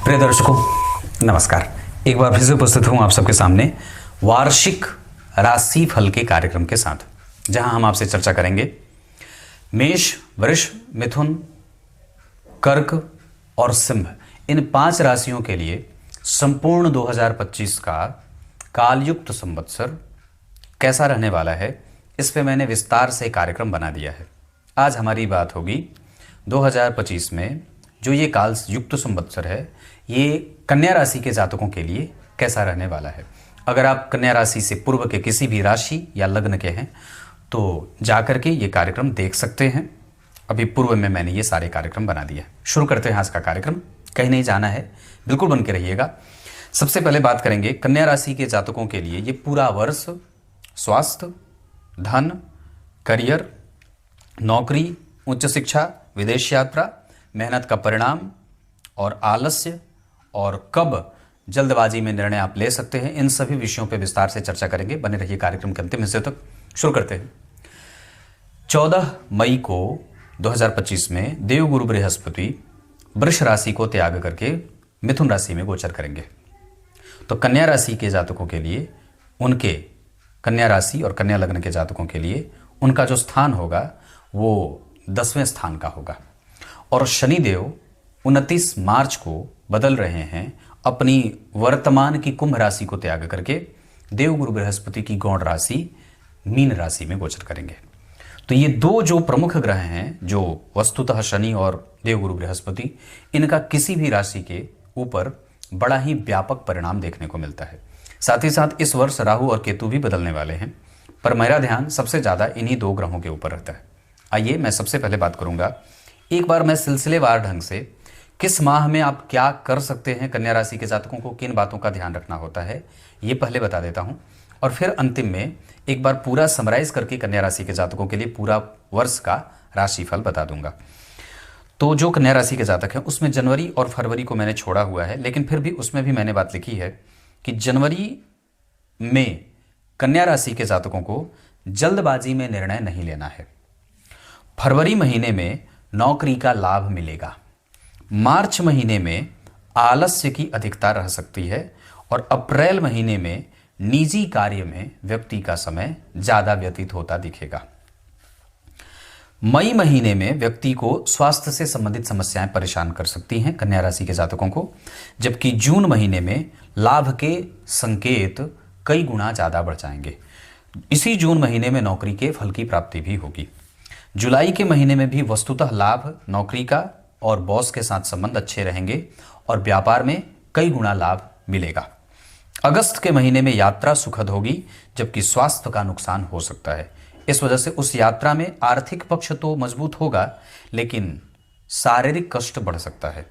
प्रिय दर्शकों नमस्कार। एक बार फिर से उपस्थित हूं आप सबके सामने वार्षिक राशि फल के कार्यक्रम के साथ, जहां हम आपसे चर्चा करेंगे मेष, वृष, मिथुन, कर्क और सिंह, इन 5 राशियों के लिए संपूर्ण 2025 का कालयुक्त संवत्सर कैसा रहने वाला है, इस पे मैंने विस्तार से कार्यक्रम बना दिया है। आज हमारी बात होगी 2025 में जो ये काल युक्त संवत्सर है, ये कन्या राशि के जातकों के लिए कैसा रहने वाला है। अगर आप कन्या राशि से पूर्व के किसी भी राशि या लग्न के हैं तो जाकर के ये कार्यक्रम देख सकते हैं। अभी पूर्व में मैंने ये सारे कार्यक्रम बना दिए हैं। शुरू करते हैं आज का कार्यक्रम। कहीं नहीं जाना है, बिल्कुल बन के रहिएगा। सबसे पहले बात करेंगे कन्या राशि के जातकों के लिए ये पूरा वर्ष स्वास्थ्य, धन, करियर, नौकरी, उच्च शिक्षा, विदेश यात्रा, मेहनत का परिणाम और आलस्य और कब जल्दबाजी में निर्णय आप ले सकते हैं, इन सभी विषयों पर विस्तार से चर्चा करेंगे। बने रहिए कार्यक्रम के अंतिम हिस्से तक। शुरू करते हैं। 14 मई को 2025 में देवगुरु बृहस्पति वृष राशि को त्याग करके मिथुन राशि में गोचर करेंगे। तो कन्या राशि के जातकों के लिए, उनके कन्या राशि और कन्या लग्न के जातकों के लिए उनका जो स्थान होगा वो 10वें स्थान का होगा। और शनिदेव 29 मार्च को बदल रहे हैं अपनी वर्तमान की कुंभ राशि को त्याग करके देवगुरु बृहस्पति की गौण राशि मीन राशि में गोचर करेंगे। तो ये दो जो प्रमुख ग्रह हैं, जो वस्तुतः शनि और देवगुरु बृहस्पति, इनका किसी भी राशि के ऊपर बड़ा ही व्यापक परिणाम देखने को मिलता है। साथ ही साथ इस वर्ष राहु और केतु भी बदलने वाले हैं, पर मेरा ध्यान सबसे ज़्यादा इन्हीं 2 ग्रहों के ऊपर रहता है। आइए मैं सबसे पहले बात करूंगा, एक बार मैं सिलसिलेवार ढंग से किस माह में आप क्या कर सकते हैं, कन्या राशि के जातकों को किन बातों का ध्यान रखना होता है, ये पहले बता देता हूं। और फिर अंतिम में एक बार पूरा समराइज करके कन्या राशि के जातकों के लिए पूरा वर्ष का राशिफल बता दूंगा। तो जो कन्या राशि के जातक हैं उसमें जनवरी और फरवरी को मैंने छोड़ा हुआ है, लेकिन फिर भी उसमें भी मैंने बात लिखी है कि जनवरी में कन्या राशि के जातकों को जल्दबाजी में निर्णय नहीं लेना है। फरवरी महीने में नौकरी का लाभ मिलेगा। मार्च महीने में आलस्य की अधिकता रह सकती है और अप्रैल महीने में निजी कार्य में व्यक्ति का समय ज्यादा व्यतीत होता दिखेगा। मई महीने में व्यक्ति को स्वास्थ्य से संबंधित समस्याएं परेशान कर सकती हैं कन्या राशि के जातकों को, जबकि जून महीने में लाभ के संकेत कई गुना ज्यादा बढ़ जाएंगे। इसी जून महीने में नौकरी के फल की प्राप्ति भी होगी। जुलाई के महीने में भी वस्तुतः लाभ, नौकरी का और बॉस के साथ संबंध अच्छे रहेंगे और व्यापार में कई गुना लाभ मिलेगा। अगस्त के महीने में यात्रा सुखद होगी, जबकि स्वास्थ्य का नुकसान हो सकता है। इस वजह से उस यात्रा में आर्थिक पक्ष तो मजबूत होगा, लेकिन शारीरिक कष्ट बढ़ सकता है।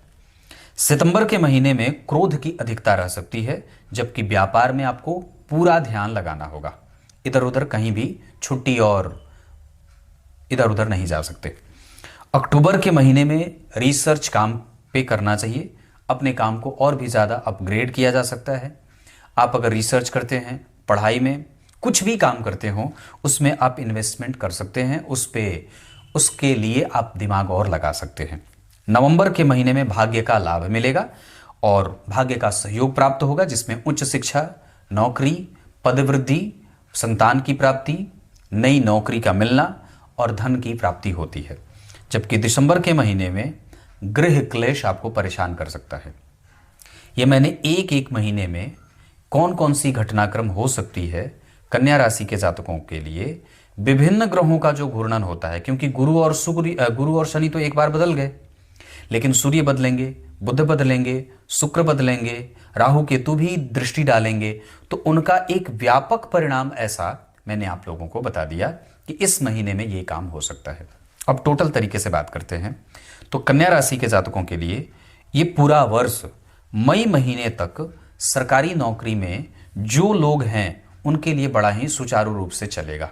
सितंबर के महीने में क्रोध की अधिकता रह सकती है, जबकि व्यापार में आपको पूरा ध्यान लगाना होगा। इधर उधर कहीं भी छुट्टी और इधर उधर नहीं जा सकते। अक्टूबर के महीने में रिसर्च काम पे करना चाहिए। अपने काम को और भी ज़्यादा अपग्रेड किया जा सकता है। आप अगर रिसर्च करते हैं, पढ़ाई में कुछ भी काम करते हो, उसमें आप इन्वेस्टमेंट कर सकते हैं। उसके लिए आप दिमाग और लगा सकते हैं। नवंबर के महीने में भाग्य का लाभ मिलेगा और भाग्य का सहयोग प्राप्त होगा, जिसमें उच्च शिक्षा, नौकरी, पदवृद्धि, संतान की प्राप्ति, नई नौकरी का मिलना और धन की प्राप्ति होती है। जबकि दिसंबर के महीने में गृह क्लेश आपको परेशान कर सकता है। ये मैंने एक महीने में कौन कौन सी घटनाक्रम हो सकती है कन्या राशि के जातकों के लिए, विभिन्न ग्रहों का जो घूर्णन होता है, क्योंकि गुरु और शनि तो एक बार बदल गए, लेकिन सूर्य बदलेंगे, बुध बदलेंगे, शुक्र बदलेंगे, राहु केतु भी दृष्टि डालेंगे। तो उनका एक व्यापक परिणाम ऐसा मैंने आप लोगों को बता दिया कि इस महीने में ये काम हो सकता है। अब टोटल तरीके से बात करते हैं तो कन्या राशि के जातकों के लिए ये पूरा वर्ष मई महीने तक सरकारी नौकरी में जो लोग हैं उनके लिए बड़ा ही सुचारू रूप से चलेगा।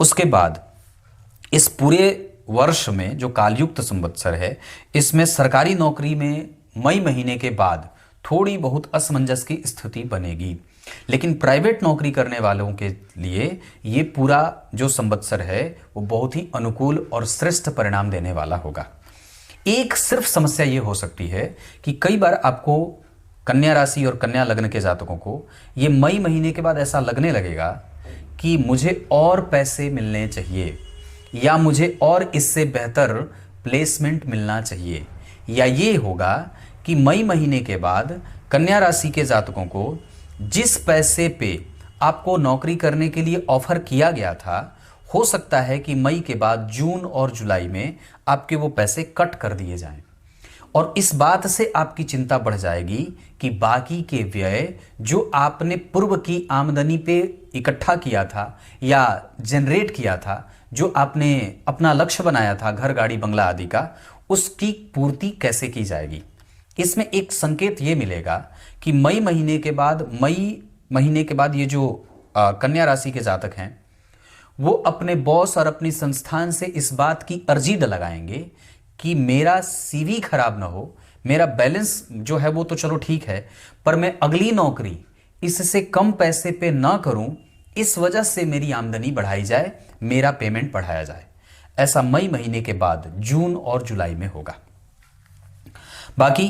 उसके बाद इस पूरे वर्ष में जो कालयुक्त संवत्सर है, इसमें सरकारी नौकरी में मई महीने के बाद थोड़ी बहुत असमंजस की स्थिति बनेगी, लेकिन प्राइवेट नौकरी करने वालों के लिए ये पूरा जो संवत्सर है वो बहुत ही अनुकूल और श्रेष्ठ परिणाम देने वाला होगा। एक सिर्फ समस्या ये हो सकती है कि कई बार आपको कन्या राशि और कन्या लग्न के जातकों को ये मई महीने के बाद ऐसा लगने लगेगा कि मुझे और पैसे मिलने चाहिए, या मुझे और इससे बेहतर प्लेसमेंट मिलना चाहिए, या ये होगा कि मई महीने के बाद कन्या राशि के जातकों को जिस पैसे पे आपको नौकरी करने के लिए ऑफर किया गया था, हो सकता है कि मई के बाद जून और जुलाई में आपके वो पैसे कट कर दिए जाएं। और इस बात से आपकी चिंता बढ़ जाएगी कि बाकी के व्यय जो आपने पूर्व की आमदनी पे इकट्ठा किया था या जनरेट किया था, जो आपने अपना लक्ष्य बनाया था घर गाड़ी बंगला आदि का, उसकी पूर्ति कैसे की जाएगी। इसमें एक संकेत ये मिलेगा कि मई महीने के बाद ये जो कन्या राशि के जातक हैं वो अपने बॉस और अपनी संस्थान से इस बात की अर्जी लगाएंगे कि मेरा सीवी खराब ना हो, मेरा बैलेंस जो है वो तो चलो ठीक है, पर मैं अगली नौकरी इससे कम पैसे पे ना करूं, इस वजह से मेरी आमदनी बढ़ाई जाए, मेरा पेमेंट बढ़ाया जाए। ऐसा मई महीने के बाद जून और जुलाई में होगा। बाकी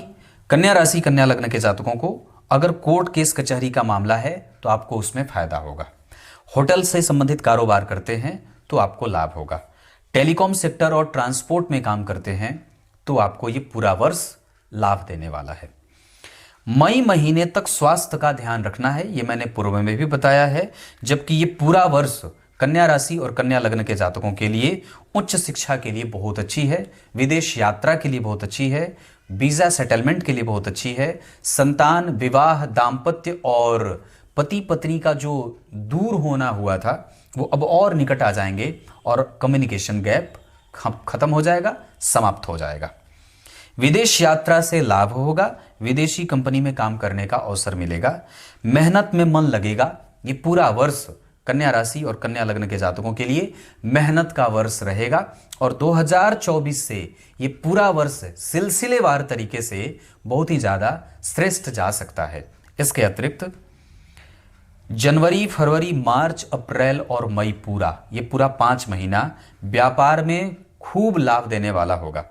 कन्या राशि कन्या लग्न के जातकों को अगर कोर्ट केस कचहरी का मामला है तो आपको उसमें फायदा होगा। होटल से संबंधित कारोबार करते हैं तो आपको लाभ होगा। टेलीकॉम सेक्टर और ट्रांसपोर्ट में काम करते हैं तो आपको ये पूरा वर्ष लाभ देने वाला है। मई महीने तक स्वास्थ्य का ध्यान रखना है, ये मैंने पूर्व में भी बताया है। जबकि ये पूरा वर्ष कन्या राशि और कन्या लग्न के जातकों के लिए उच्च शिक्षा के लिए बहुत अच्छी है, विदेश यात्रा के लिए बहुत अच्छी है, वीजा सेटलमेंट के लिए बहुत अच्छी है, संतान, विवाह, दाम्पत्य और पति पत्नी का जो दूर होना हुआ था वो अब और निकट आ जाएंगे और कम्युनिकेशन गैप खत्म हो जाएगा, समाप्त हो जाएगा। विदेश यात्रा से लाभ होगा, विदेशी कंपनी में काम करने का अवसर मिलेगा, मेहनत में मन लगेगा। ये पूरा वर्ष कन्या राशि और कन्या लग्न के जातकों के लिए मेहनत का वर्ष रहेगा और 2024 से ये पूरा वर्ष सिलसिलेवार तरीके से बहुत ही ज़्यादा श्रेष्ठ जा सकता है। इसके अतिरिक्त जनवरी, फरवरी, मार्च, अप्रैल और मई ये पूरा 5 महीना व्यापार में खूब लाभ देने वाला होगा।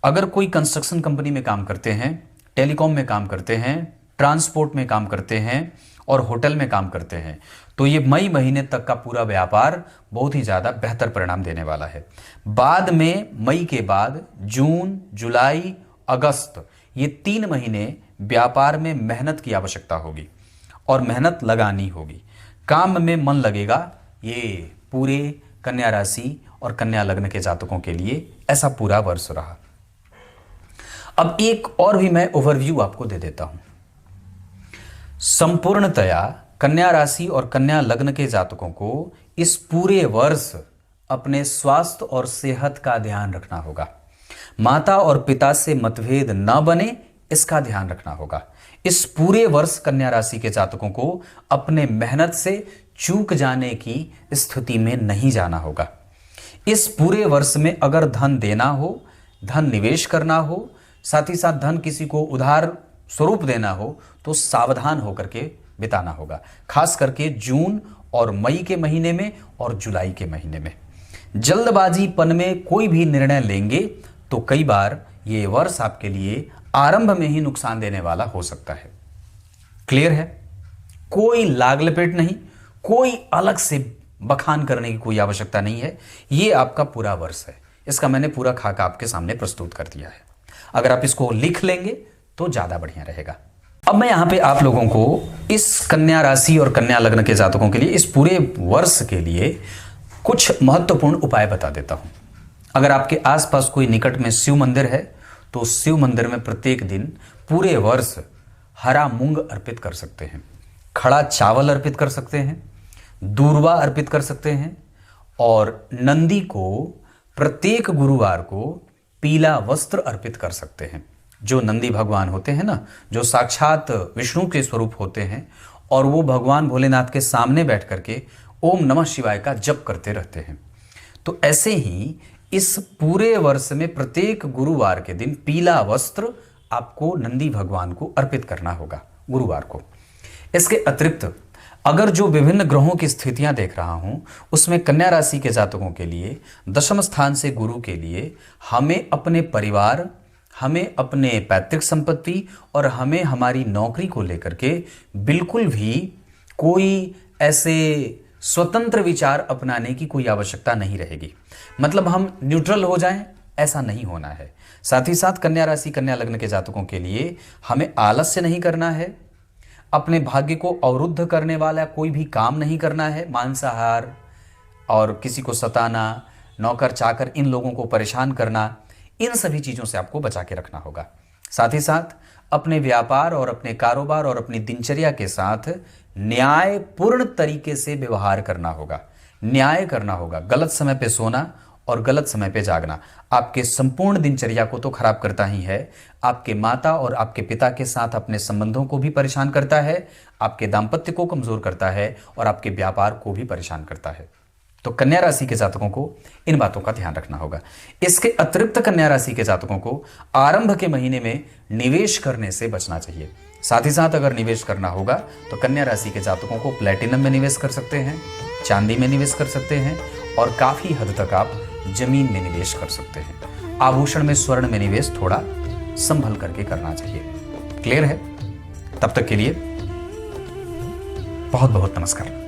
अगर कोई कंस्ट्रक्शन कंपनी में काम करते हैं, टेलीकॉम में काम करते हैं, ट्रांसपोर्ट में काम करते हैं और होटल में काम करते हैं तो ये मई महीने तक का पूरा व्यापार बहुत ही ज़्यादा बेहतर परिणाम देने वाला है। बाद में मई के बाद जून, जुलाई, अगस्त ये 3 महीने व्यापार में मेहनत की आवश्यकता होगी और मेहनत लगानी होगी, काम में मन लगेगा। ये पूरे कन्या राशि और कन्या लग्न के जातकों के लिए ऐसा पूरा वर्ष रहा। अब एक और भी मैं ओवरव्यू आपको दे देता हूं। संपूर्णतया कन्या राशि और कन्या लग्न के जातकों को इस पूरे वर्ष अपने स्वास्थ्य और सेहत का ध्यान रखना होगा। माता और पिता से मतभेद न बने, इसका ध्यान रखना होगा। इस पूरे वर्ष कन्या राशि के जातकों को अपने मेहनत से चूक जाने की स्थिति में नहीं जाना होगा। इस पूरे वर्ष में अगर धन देना हो, धन निवेश करना हो, साथ ही साथ धन किसी को उधार स्वरूप देना हो तो सावधान होकर के बिताना होगा, खास करके जून और मई के महीने में और जुलाई के महीने में। जल्दबाजीपन में कोई भी निर्णय लेंगे तो कई बार ये वर्ष आपके लिए आरंभ में ही नुकसान देने वाला हो सकता है। क्लियर है? कोई लाग लपेट नहीं, कोई अलग से बखान करने की कोई आवश्यकता नहीं है। ये आपका पूरा वर्ष है, इसका मैंने पूरा खाका आपके सामने प्रस्तुत कर दिया है। अगर आप इसको लिख लेंगे तो ज्यादा बढ़िया रहेगा। अब मैं यहां पे आप लोगों को इस कन्या राशि और कन्या लग्न के जातकों के लिए इस पूरे वर्ष के लिए कुछ महत्वपूर्ण उपाय बता देता हूं। अगर आपके आसपास कोई निकट में शिव मंदिर है तो शिव मंदिर में प्रत्येक दिन पूरे वर्ष हरा मूंग अर्पित कर सकते हैं, खड़ा चावल अर्पित कर सकते हैं, दूर्वा अर्पित कर सकते हैं और नंदी को प्रत्येक गुरुवार को पीला वस्त्र अर्पित कर सकते हैं। जो नंदी भगवान होते हैं ना, जो साक्षात विष्णु के स्वरूप होते हैं और वो भगवान भोलेनाथ के सामने बैठ करके ओम नमः शिवाय का जप करते रहते हैं। तो ऐसे ही इस पूरे वर्ष में प्रत्येक गुरुवार के दिन पीला वस्त्र आपको नंदी भगवान को अर्पित करना होगा गुरुवार को। इसके अतिरिक्त अगर जो विभिन्न ग्रहों की स्थितियां देख रहा हूं उसमें कन्या राशि के जातकों के लिए दशम स्थान से गुरु के लिए हमें अपने परिवार हमें अपने पैतृक संपत्ति और हमें हमारी नौकरी को लेकर के बिल्कुल भी कोई ऐसे स्वतंत्र विचार अपनाने की कोई आवश्यकता नहीं रहेगी। मतलब हम न्यूट्रल हो जाएं, ऐसा नहीं होना है। साथ ही साथ कन्या राशि कन्या लग्न के जातकों के लिए हमें आलस्य नहीं करना है, अपने भाग्य को अवरुद्ध करने वाला कोई भी काम नहीं करना है। मांसाहार और किसी को सताना, नौकर चाकर, इन लोगों को परेशान करना, इन सभी चीज़ों से आपको बचा के रखना होगा। साथ ही साथ अपने व्यापार और अपने कारोबार और अपनी दिनचर्या के साथ न्यायपूर्ण तरीके से व्यवहार करना होगा, न्याय करना होगा। गलत समय पे सोना और गलत समय पे जागना आपके संपूर्ण दिनचर्या को तो खराब करता ही है, आपके माता और आपके पिता के साथ अपने संबंधों को भी परेशान करता है, आपके दाम्पत्य को कमजोर करता है और आपके व्यापार को भी परेशान करता है। तो कन्या राशि के जातकों को इन बातों का ध्यान रखना होगा। इसके अतिरिक्त कन्या राशि के जातकों को आरंभ के महीने में निवेश करने से बचना चाहिए। साथ ही साथ अगर निवेश करना होगा तो कन्या राशि के जातकों को प्लेटिनम में निवेश कर सकते हैं, चांदी में निवेश कर सकते हैं और काफी हद तक आप जमीन में निवेश कर सकते हैं। आभूषण में, स्वर्ण में निवेश थोड़ा संभल करके करना चाहिए। क्लियर है? तब तक के लिए बहुत बहुत नमस्कार।